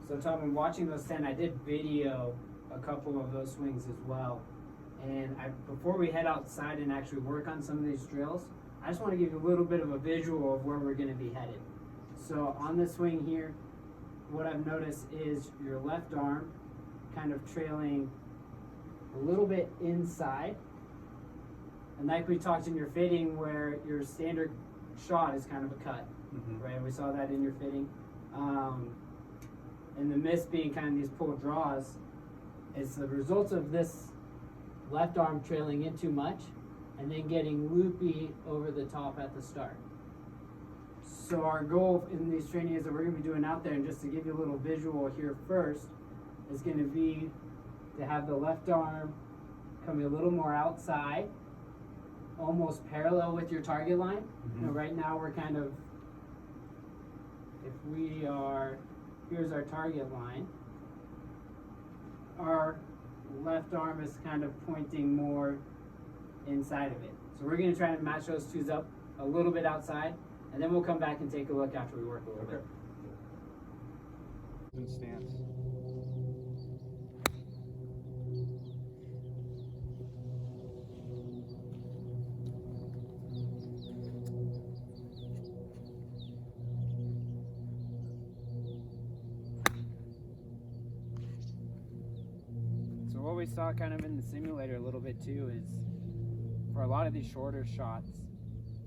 So Tom, in watching those 10, I did video a couple of those swings as well. And before we head outside and actually work on some of these drills, I just want to give you a little bit of a visual of where we're going to be headed. So on this swing here, what I've noticed is your left arm kind of trailing a little bit inside. And like we talked in your fitting, where your standard shot is kind of a cut, right? We saw that in your fitting. And the miss being kind of these pull draws is the result of this left arm trailing in too much and then getting loopy over the top at the start. So our goal in these trainings that we're going to be doing out there, and just to give you a little visual here first, is going to be to have the left arm coming a little more outside, almost parallel with your target line. You know, right now we're kind of, here's our target line. Our left arm is kind of pointing more inside of it. So we're going to try to match those twos up a little bit outside, and then we'll come back and take a look after we work a little bit. In stance. So what we saw kind of in the simulator a little bit too is, for a lot of these shorter shots,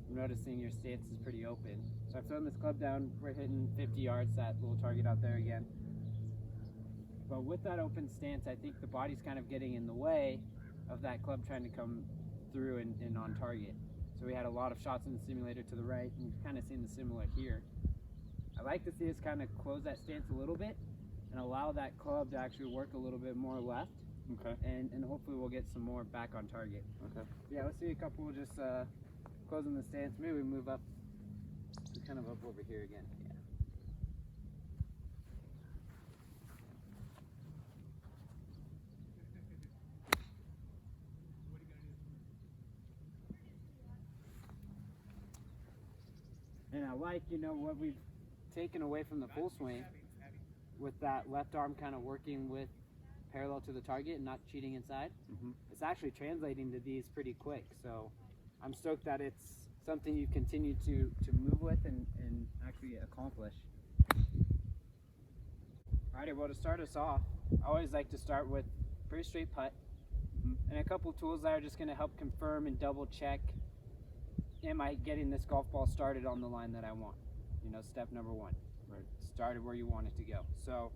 I'm noticing your stance is pretty open. So I've thrown this club down, we're hitting 50 yards, that little target out there again. But with that open stance, I think the body's kind of getting in the way of that club trying to come through and on target. So we had a lot of shots in the simulator to the right, and you've kind of seen the similar here. I like to see us kind of close that stance a little bit and allow that club to actually work a little bit more left. Okay. And hopefully we'll get some more back on target. Okay. Yeah, let's see a couple just closing the stance. Maybe we move up, kind of up over here again. Yeah. And I like, what we've taken away from the full swing with that left arm kind of working with parallel to the target and not cheating inside. It's actually translating to these pretty quick. So I'm stoked that it's something you continue to move with and actually accomplish. Alrighty, well, to start us off, I always like to start with pretty straight putt and a couple tools that are just going to help confirm and double check, am I getting this golf ball started on the line that I want? Step number one. Right. Started where you want it to go. So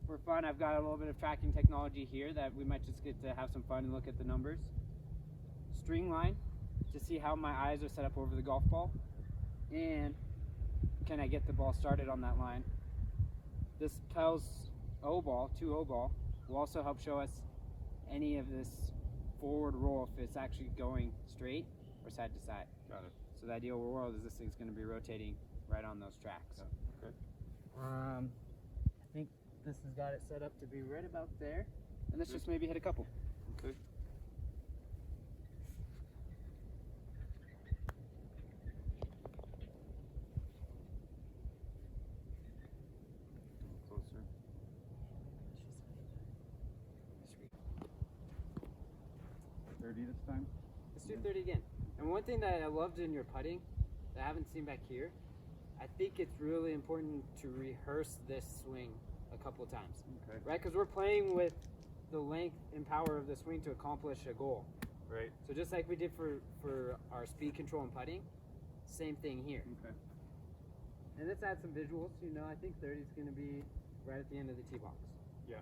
for fun, I've got a little bit of tracking technology here that we might just get to have some fun and look at the numbers. String line, to see how my eyes are set up over the golf ball, and can I get the ball started on that line. This Pels O-ball, 2-0 ball, will also help show us any of this forward roll, if it's actually going straight or side to side. Got it. So the ideal world is this thing's going to be rotating right on those tracks. Okay. I think this has got it set up to be right about there, and let's just maybe hit a couple. Okay. Closer. 30 this time? Let's do 30 again. And one thing that I loved in your putting that I haven't seen back here, I think it's really important to rehearse this swing a couple of times. Okay. Right? Because we're playing with the length and power of the swing to accomplish a goal. Right. So just like we did for our speed control and putting, same thing here. Okay. And let's add some visuals. I think 30 is going to be right at the end of the tee box. Yeah.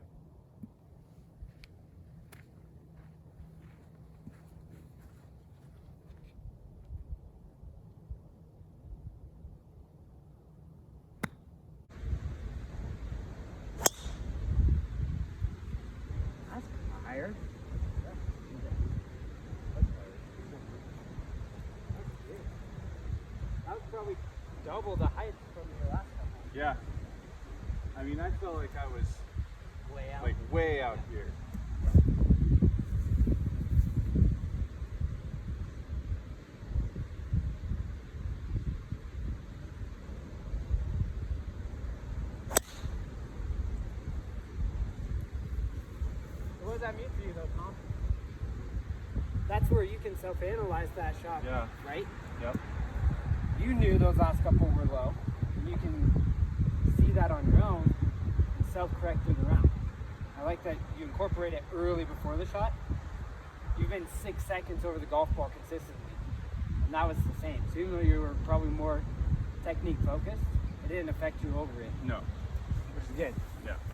That's higher. That was probably double the height from your last one. Yeah. I mean, I felt like I was Way out. like way out here. does that mean for you though, Tom? That's where you can self-analyze that shot, Yeah. right? Yep. You knew those last couple were low, and you can see that on your own and self-correct through the round. I like that you incorporate it early before the shot. You've been 6 seconds over the golf ball consistently, and that was the same. So even though you were probably more technique focused, it didn't affect you over it, No. which is good. Yeah.